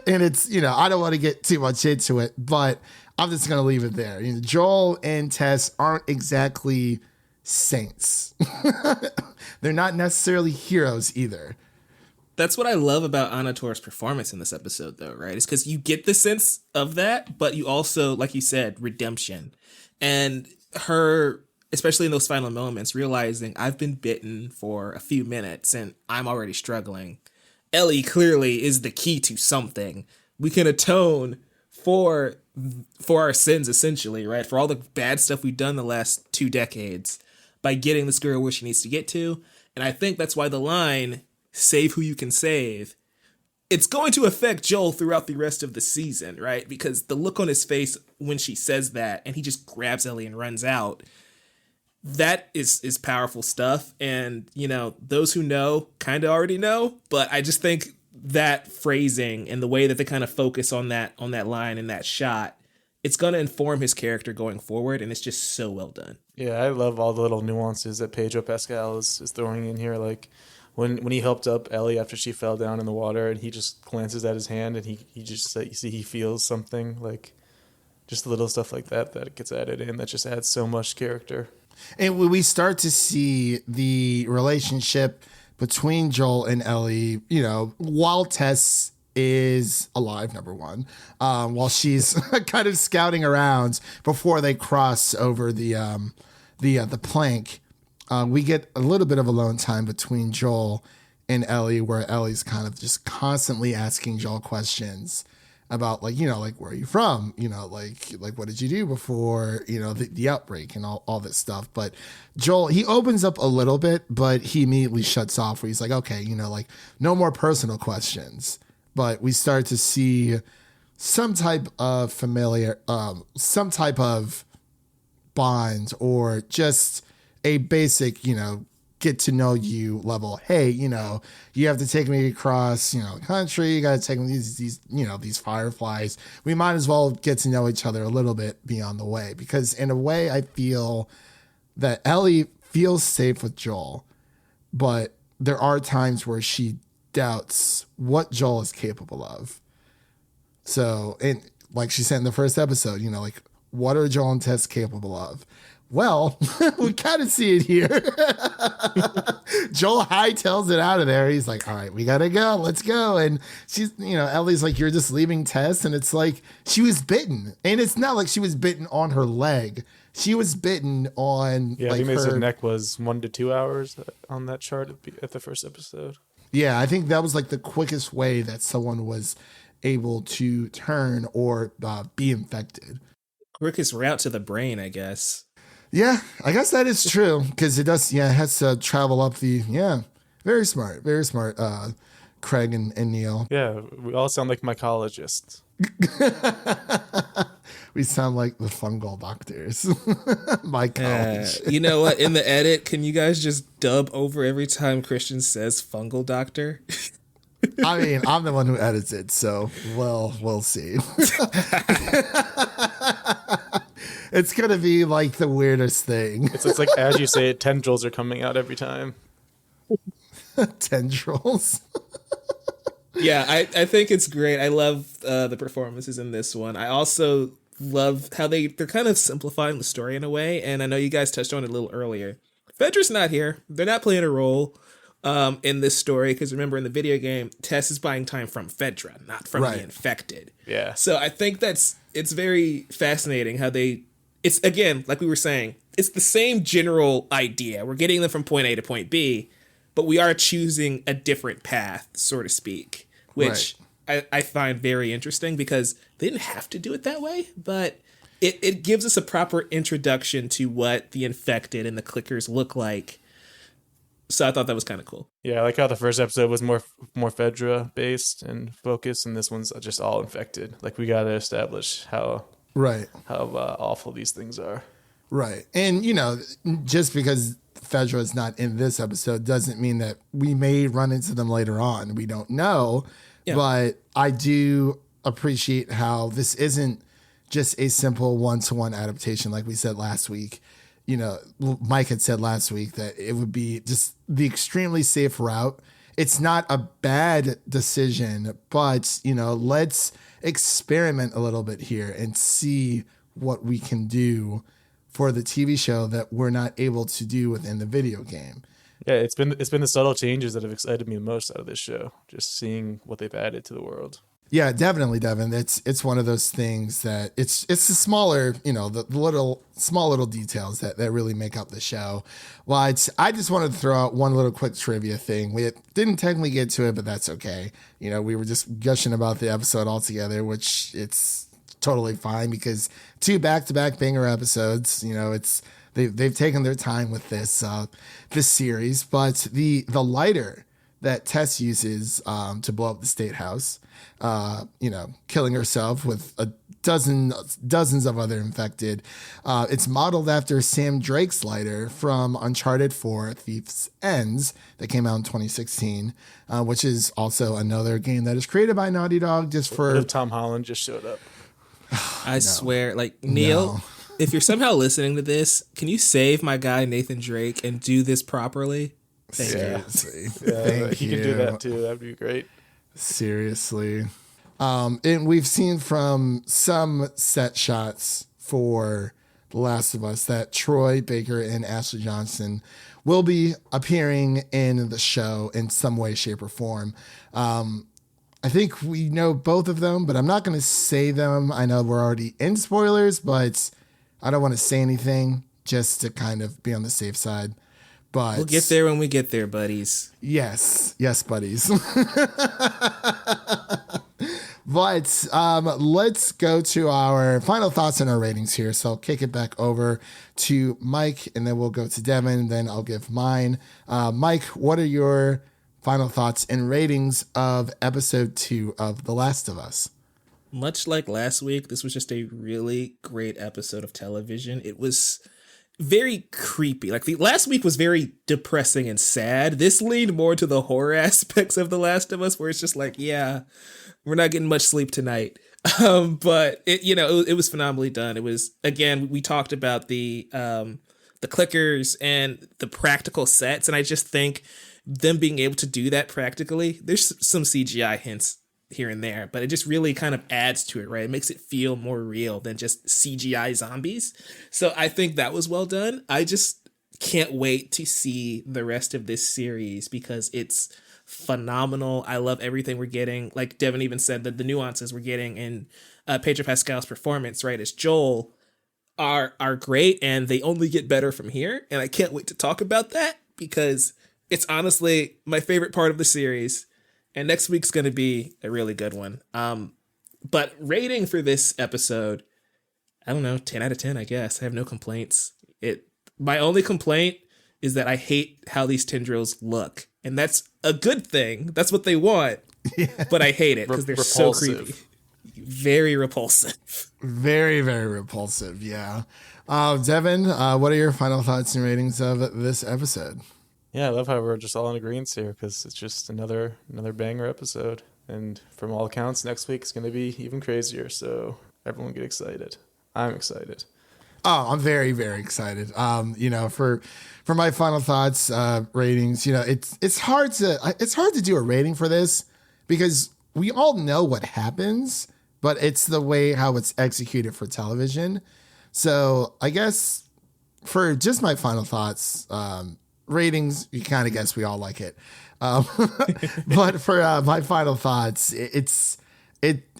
[SPEAKER 1] And it's, I don't want to get too much into it, but I'm just going to leave it there. Joel and Tess aren't exactly saints. They're not necessarily heroes either.
[SPEAKER 3] That's what I love about Anna Torv's performance in this episode, though, right? It's because you get the sense of that, but you also, like you said, redemption. And her, especially in those final moments, realizing I've been bitten for a few minutes and I'm already struggling. Ellie clearly is the key to something. We can atone for our sins, essentially, right? For all the bad stuff we've done the last 2 decades by getting this girl where she needs to get to. And I think that's why the line, save who you can save, it's going to affect Joel throughout the rest of the season, right? Because the look on his face when she says that and he just grabs Ellie and runs out, that is powerful stuff. And, those who know kind of already know, but I just think that phrasing and the way that they kind of focus on that line and that shot, it's going to inform his character going forward. And it's just so well done.
[SPEAKER 2] Yeah, I love all the little nuances that Pedro Pascal is throwing in here. Like when he helped up Ellie after she fell down in the water, and he just glances at his hand and he just, you see, he feels something, like just little stuff like that gets added in that just adds so much character.
[SPEAKER 1] And we start to see the relationship between Joel and Ellie, while Tess is alive, number one, while she's kind of scouting around before they cross over the plank. We get a little bit of alone time between Joel and Ellie, where Ellie's kind of just constantly asking Joel questions about, like, where are you from? Like what did you do before, the outbreak and all this stuff. But Joel, he opens up a little bit, but he immediately shuts off, where he's like, okay, no more personal questions. But we start to see some type of some type of bond, or just a basic, get to know you level. Hey, you have to take me across, country. You got to take me these fireflies. We might as well get to know each other a little bit beyond the way, because in a way I feel that Ellie feels safe with Joel, but there are times where she doubts what Joel is capable of. So, and like she said in the first episode, what are Joel and Tess capable of? Well, we kind of see it here. Joel hightails it out of there. He's like, all right, we got to go. Let's go. And she's, Ellie's like, you're just leaving Tess. And it's like, she was bitten. And it's not like she was bitten on her leg. She was bitten on,
[SPEAKER 2] I think they said neck was 1 to 2 hours on that chart at the first episode.
[SPEAKER 1] Yeah, I think that was like the quickest way that someone was able to turn or be infected.
[SPEAKER 3] Quickest route to the brain, I guess.
[SPEAKER 1] Yeah, I guess that is true because it does. Yeah, it has to travel up the. Yeah, very smart, Craig and Neil.
[SPEAKER 2] Yeah, we all sound like mycologists.
[SPEAKER 1] We sound like the fungal doctors. My college.
[SPEAKER 3] You know what? In the edit, can you guys just dub over every time Christian says fungal doctor?
[SPEAKER 1] I mean, I'm the one who edits it, so we'll see. It's gonna be like the weirdest thing.
[SPEAKER 2] It's like as you say it, tendrils are coming out every time.
[SPEAKER 1] Tendrils.
[SPEAKER 3] Yeah, I think it's great. I love the performances in this one. I also love how they're kind of simplifying the story in a way, and I know you guys touched on it a little earlier. Fedra's not here. They're not playing a role in this story, because remember, in the video game, Tess is buying time from Fedra, not from the infected.
[SPEAKER 2] Yeah.
[SPEAKER 3] So I think it's very fascinating how it's, again, like we were saying, it's the same general idea. We're getting them from point A to point B, but we are choosing a different path, so to speak, which I find very interesting because they didn't have to do it that way, but it gives us a proper introduction to what the infected and the clickers look like. So I thought that was kind of cool.
[SPEAKER 2] Yeah, I like how the first episode was more Fedra based and focused, and this one's just all infected. Like, we got to establish how awful these things are.
[SPEAKER 1] Right. And, just because Fedra is not in this episode doesn't mean that we may run into them later on. We don't know. Yeah. But I do appreciate how this isn't just a simple one-to-one adaptation like we said last week. Mike had said last week that it would be just the extremely safe route. It's not a bad decision, but, let's experiment a little bit here and see what we can do for the TV show that we're not able to do within the video game.
[SPEAKER 2] Yeah, it's been the subtle changes that have excited me most out of this show, just seeing what they've added to the world.
[SPEAKER 1] Yeah, definitely, Devin. It's one of those things that it's the smaller, the small little details that really make up the show. Well, I just wanted to throw out one little quick trivia thing. We didn't technically get to it, but that's okay. We were just gushing about the episode altogether, which it's totally fine because 2 back-to-back banger episodes. They've taken their time with this series, but the lighter that Tess uses to blow up the state house, killing herself with dozens of other infected. It's modeled after Sam Drake's lighter from Uncharted 4 Thief's Ends that came out in 2016, which is also another game that is created by Naughty Dog just for...
[SPEAKER 2] If Tom Holland just showed up.
[SPEAKER 3] I swear, Neil, if you're somehow listening to this, can you save my guy Nathan Drake and do this properly? Thank you.
[SPEAKER 2] Yeah, he can do that too. That'd be great.
[SPEAKER 1] Seriously. And we've seen from some set shots for The Last of Us that Troy Baker and Ashley Johnson will be appearing in the show in some way, shape, or form. I think we know both of them, but I'm not going to say them. I know we're already in spoilers, but I don't want to say anything just to kind of be on the safe side. But
[SPEAKER 3] we'll get there when we get there, buddies.
[SPEAKER 1] Yes, buddies. But let's go to our final thoughts and our ratings here. So I'll kick it back over to Mike, and then we'll go to Devin. Then I'll give mine. Mike, what are your final thoughts and ratings of episode 2 of The Last of Us?
[SPEAKER 3] Much like last week, this was just a really great episode of television. It was very creepy. Like, the last week was very depressing and sad. This leaned more to the horror aspects of The Last of Us, where it's just like, yeah, we're not getting much sleep tonight. But it was phenomenally done. It was, again, we talked about the clickers and the practical sets, and I just think them being able to do that practically, there's some CGI hints here and there, but it just really kind of adds to it, right? It makes it feel more real than just CGI zombies. So I think that was well done. I just can't wait to see the rest of this series because it's phenomenal. I love everything we're getting. Like Devin even said, that the nuances we're getting in Pedro Pascal's performance, right, as Joel are great, and they only get better from here. And I can't wait to talk about that because it's honestly my favorite part of the series. And next week's going to be a really good one. But rating for this episode, I don't know, 10 out of 10, I guess. I have no complaints. My only complaint is that I hate how these tendrils look. And that's a good thing. That's what they want. Yeah. But I hate it because they're so creepy. Very repulsive.
[SPEAKER 1] Very, very repulsive, yeah. Devin, what are your final thoughts and ratings of this episode?
[SPEAKER 2] Yeah, I love how we're just all in agreement here because it's just another banger episode. And from all accounts, next week is going to be even crazier. So everyone get excited. I'm excited.
[SPEAKER 1] Oh, I'm very, very excited. For my final thoughts, ratings, it's hard to do a rating for this because we all know what happens, but it's the way how it's executed for television. So I guess for just my final thoughts, ratings, you kind of guess we all like it. But for my final thoughts, it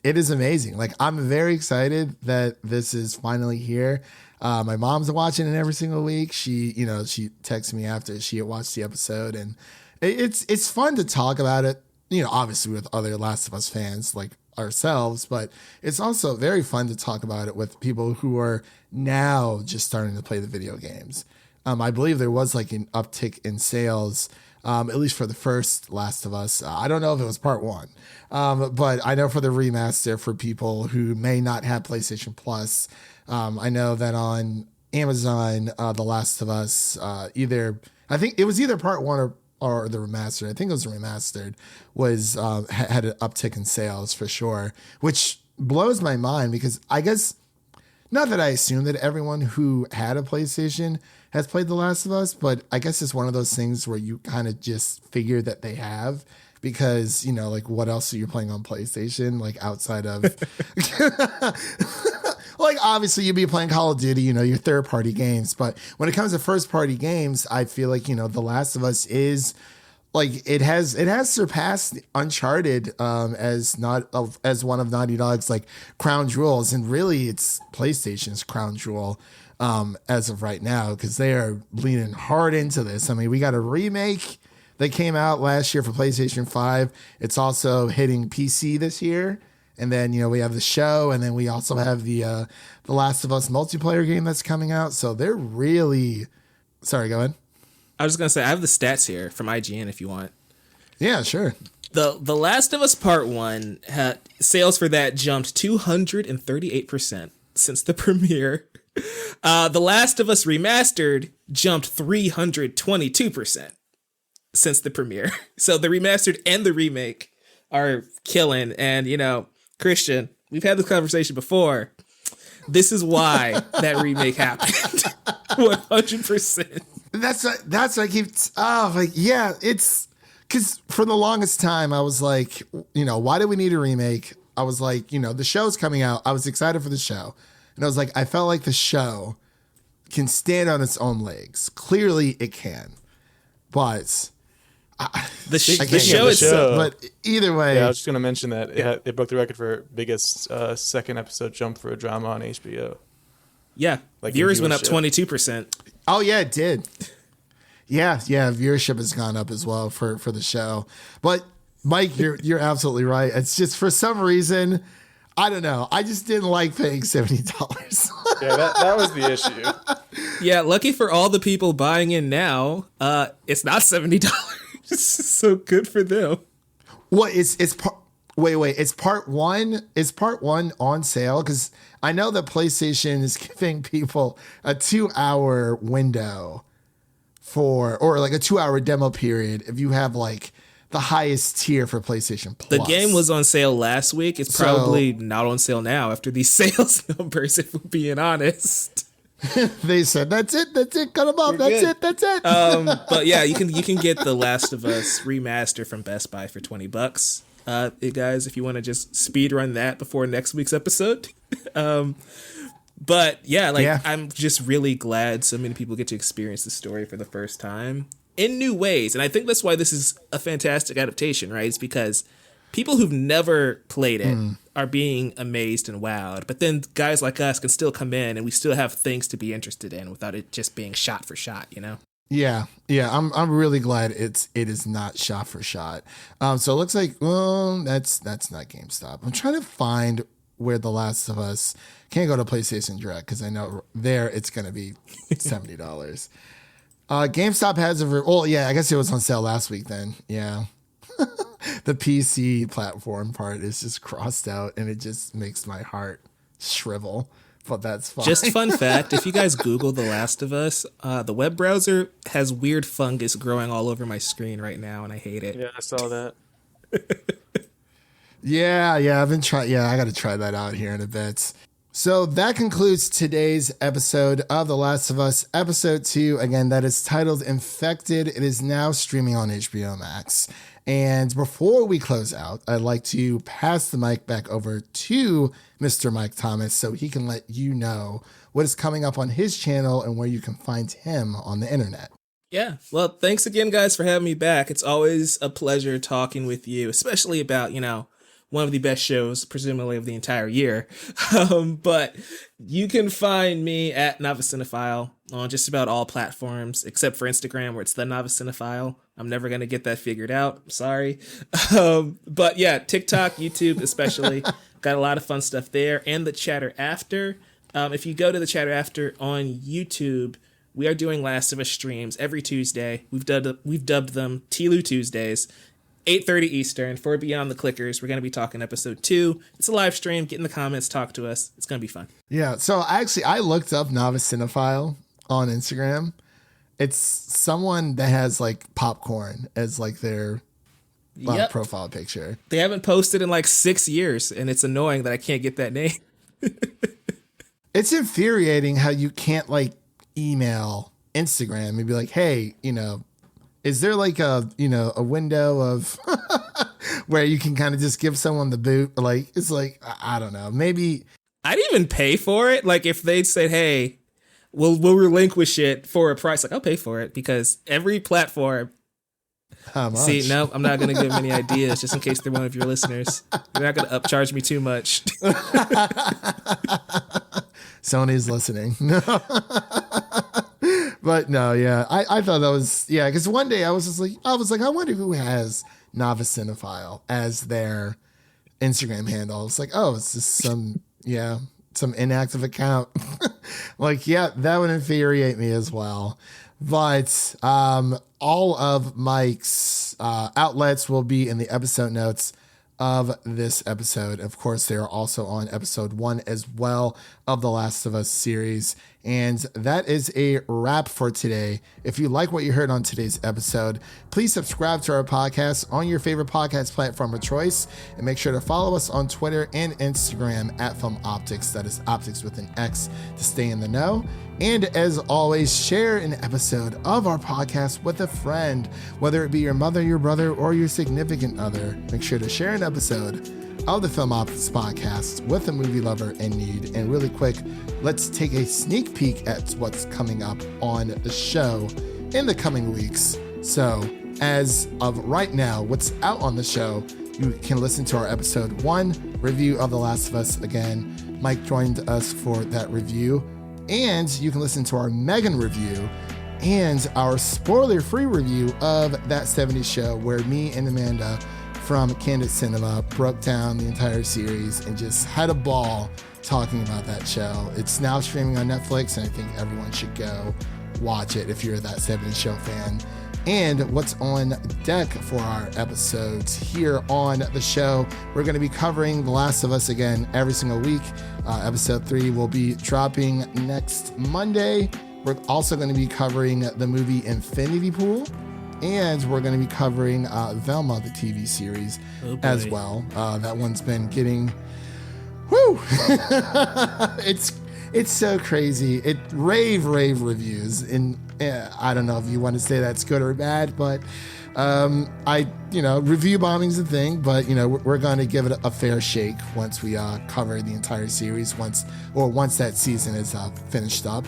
[SPEAKER 1] is amazing. Like, I'm very excited that this is finally here. My mom's watching it every single week. She texts me after she had watched the episode, and it's fun to talk about it, obviously with other Last of Us fans like ourselves, but it's also very fun to talk about it with people who are now just starting to play the video games. I believe there was like an uptick in sales, at least for the first Last of Us. I don't know if it was part one, but I know for the remaster for people who may not have PlayStation Plus, I know that on Amazon, The Last of Us, I think it was either part one or the remastered. I think it was the remastered was had an uptick in sales for sure, which blows my mind because I guess, not that I assume that everyone who had a PlayStation has played The Last of Us, but I guess it's one of those things where you kind of just figure that they have because, like what else are you playing on PlayStation? Like outside of, like obviously you'd be playing Call of Duty, your third party games. But when it comes to first party games, I feel like, The Last of Us is like, it has surpassed Uncharted as one of Naughty Dog's like crown jewels. And really it's PlayStation's crown jewel as of right now, because they are leaning hard into this. I mean, we got a remake that came out last year for PlayStation 5. It's also hitting PC this year. And then, we have the show, and then we also have the Last of Us multiplayer game that's coming out. So they're really... Sorry, go ahead.
[SPEAKER 3] I was just going to say, I have the stats here from IGN if you want.
[SPEAKER 1] Yeah, sure.
[SPEAKER 3] The Last of Us Part 1, sales for that jumped 238% since the premiere. The Last of Us Remastered jumped 322% since the premiere. So the remastered and the remake are killing. And, Christian, we've had this conversation before. This is why that remake happened. 100%.
[SPEAKER 1] That's what I keep, yeah, it's because for the longest time I was like, why do we need a remake? I was like, the show's coming out. I was excited for the show. And I was like, I felt like the show can stand on its own legs. Clearly it can. But
[SPEAKER 3] the show itself.
[SPEAKER 1] But either way.
[SPEAKER 2] Yeah, I was just going to mention that it broke the record for biggest second episode jump for a drama on HBO.
[SPEAKER 3] Yeah. Like viewers went up 22%.
[SPEAKER 1] Oh, yeah, it did. Yeah. Viewership has gone up as well for the show. But Mike, you're absolutely right. It's just for some reason, I don't know. I just didn't like paying $70.
[SPEAKER 2] Yeah, that was the issue.
[SPEAKER 3] Yeah, lucky for all the people buying in now, it's not $70. So good for them.
[SPEAKER 1] What wait, it's part one? Is part one on sale? Because I know that PlayStation is giving people a 2-hour window or like a 2-hour demo period if you have like the highest tier for PlayStation Plus.
[SPEAKER 3] The game was on sale last week. It's probably not on sale now after these sales numbers, if we're being honest.
[SPEAKER 1] They said, that's it, cut them off, that's it.
[SPEAKER 3] But yeah, you can get The Last of Us remaster from Best Buy for $20. guys, if you want to just speed run that before next week's episode. But yeah, I'm just really glad so many people get to experience the story for the first time in new ways. And I think that's why this is a fantastic adaptation, right? It's because people who've never played it are being amazed and wowed. But then guys like us can still come in and we still have things to be interested in without it just being shot for shot, you know?
[SPEAKER 1] Yeah. I'm really glad it is not shot for shot. So it looks like, well, that's not GameStop. I'm trying to find where The Last of Us can't go to PlayStation Direct because I know there it's going to be $70. GameStop has I guess it was on sale last week then. Yeah. The PC platform part is just crossed out and it just makes my heart shrivel. But that's fine.
[SPEAKER 3] Just fun fact, if you guys Google The Last of Us, the web browser has weird fungus growing all over my screen right now, and I hate it.
[SPEAKER 2] Yeah, I saw that.
[SPEAKER 1] Yeah, I've been trying. Yeah, I got to try that out here in a bit. So that concludes today's episode of The Last of Us, episode 2. Again, that is titled Infected. It is now streaming on HBO Max. And before we close out, I'd like to pass the mic back over to Mr. Mike Thomas so he can let you know what is coming up on his channel and where you can find him on the internet.
[SPEAKER 3] Yeah. Well, thanks again, guys, for having me back. It's always a pleasure talking with you, especially about, one of the best shows, presumably of the entire year. But you can find me at Novice Cinephile on just about all platforms, except for Instagram, where it's the Novice Cinephile. I'm never going to get that figured out. I'm sorry. But yeah, TikTok, YouTube especially. Got a lot of fun stuff there. And the Chatter After. If you go to the Chatter After on YouTube, we are doing Last of Us streams every Tuesday. We've dubbed them TLOU Tuesdays. 8:30 Eastern for Beyond the Clickers. We're going to be talking episode 2. It's a live stream. Get in the comments, talk to us. It's going to be fun.
[SPEAKER 1] Yeah. So actually, I looked up Novice Cinephile on Instagram. It's someone that has like popcorn as like their profile picture.
[SPEAKER 3] They haven't posted in like 6 years, and it's annoying that I can't get that name.
[SPEAKER 1] It's infuriating how you can't like email Instagram and be like, hey, is there like a window of where you can kind of just give someone the boot? Like, it's like, I don't know, maybe
[SPEAKER 3] I'd even pay for it. Like if they'd said, hey, we'll relinquish it for a price, like I'll pay for it because every platform.
[SPEAKER 1] How much?
[SPEAKER 3] See, no, I'm not going to give them any ideas just in case they're one of your listeners. You're not going to upcharge me too much.
[SPEAKER 1] Sony's listening. But no, yeah, I thought that was, because one day I was like, I wonder who has Novice Cinephile as their Instagram handle. It's like, oh, it's just some inactive account. Like, yeah, that would infuriate me as well. But all of Mike's outlets will be in the episode notes of this episode. Of course, they are also on episode 1 as well of the Last of Us series. And that is a wrap for today. If you like what you heard on today's episode, please subscribe to our podcast on your favorite podcast platform of choice. And make sure to follow us on Twitter and Instagram at Film Optix. That is Optix with an X to stay in the know. And as always, share an episode of our podcast with a friend, whether it be your mother, your brother, or your significant other. Make sure to share an episode of the Film Optix podcast with a movie lover in need. And really quick, let's take a sneak peek at what's coming up on the show in the coming weeks. So as of right now, what's out on the show, you can listen to our episode 1 review of The Last of Us. Again, Mike joined us for that review. And you can listen to our Megan review and our spoiler-free review of That 70s Show, where me and Amanda from Candid Cinema broke down the entire series and just had a ball talking about that show. It's now streaming on Netflix, and I think everyone should go watch it if you're a That 70s Show fan. And what's on deck for our episodes here on the show, we're going to be covering The Last of Us again every single week. Episode 3 will be dropping next Monday. We're also going to be covering the movie Infinity Pool, and we're going to be covering Velma, the TV series, as well. That one's been getting, It's so crazy. It rave reviews, and I don't know if you want to say that's good or bad, but review bombing's a thing, but we're going to give it a fair shake once we cover the entire series once that season is finished up.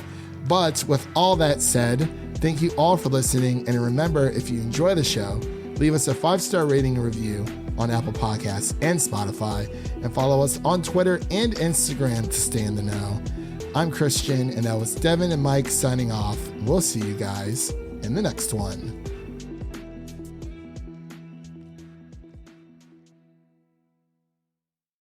[SPEAKER 1] But with all that said, thank you all for listening, and remember, if you enjoy the show, leave us a 5-star rating and review on Apple Podcasts and Spotify, and follow us on Twitter and Instagram to stay in the know. I'm Christian, and that was Devin and Mike signing off. We'll see you guys in the next one.